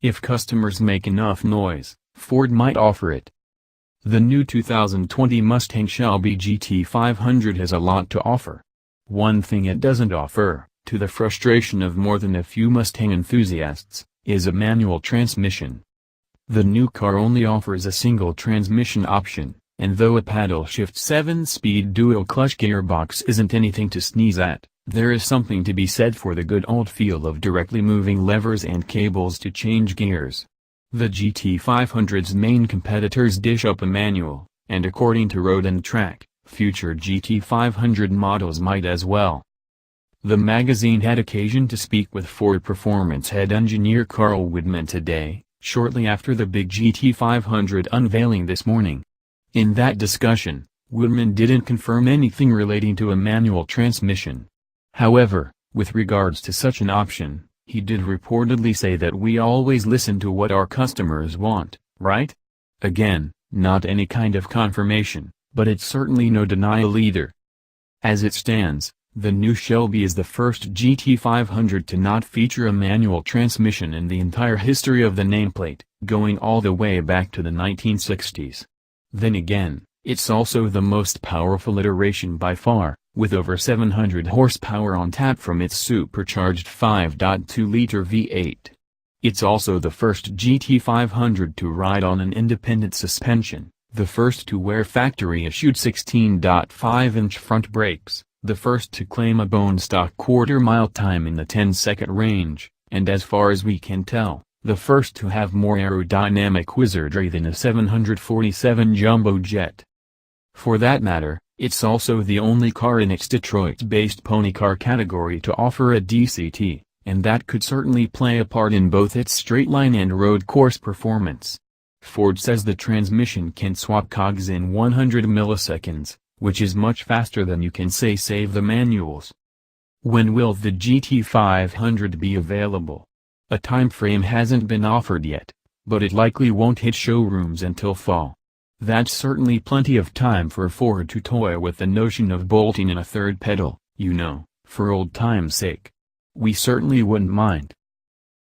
If customers make enough noise, Ford might offer it. The new 2020 Mustang Shelby GT500 has a lot to offer. One thing it doesn't offer, to the frustration of more than a few Mustang enthusiasts, is a manual transmission. The new car only offers a single transmission option, and though a paddle-shift 7-speed dual-clutch gearbox isn't anything to sneeze at, there is something to be said for the good old feel of directly moving levers and cables to change gears. The GT500's main competitors dish up a manual, and according to Road and Track, future GT500 models might as well. The magazine had occasion to speak with Ford Performance head engineer Carl Widdman today, shortly after the big GT500 unveiling this morning. In that discussion, Widdman didn't confirm anything relating to a manual transmission. However, with regards to such an option, he did reportedly say that we always listen to what our customers want, right? Again, not any kind of confirmation, but it's certainly no denial either. As it stands, the new Shelby is the first GT500 to not feature a manual transmission in the entire history of the nameplate, going all the way back to the 1960s. Then again, it's also the most powerful iteration by far, with over 700 horsepower on tap from its supercharged 5.2-liter V8. It's also the first GT500 to ride on an independent suspension, the first to wear factory-issued 16.5-inch front brakes, the first to claim a bone-stock quarter-mile time in the 10-second range, and as far as we can tell, the first to have more aerodynamic wizardry than a 747 jumbo jet. For that matter, it's also the only car in its Detroit-based pony car category to offer a DCT, and that could certainly play a part in both its straight-line and road course performance. Ford says the transmission can swap cogs in 100 milliseconds, which is much faster than you can save the manuals. When will the GT500 be available? A time frame hasn't been offered yet, but it likely won't hit showrooms until fall. That's certainly plenty of time for Ford to toy with the notion of bolting in a third pedal, for old time's sake. We certainly wouldn't mind.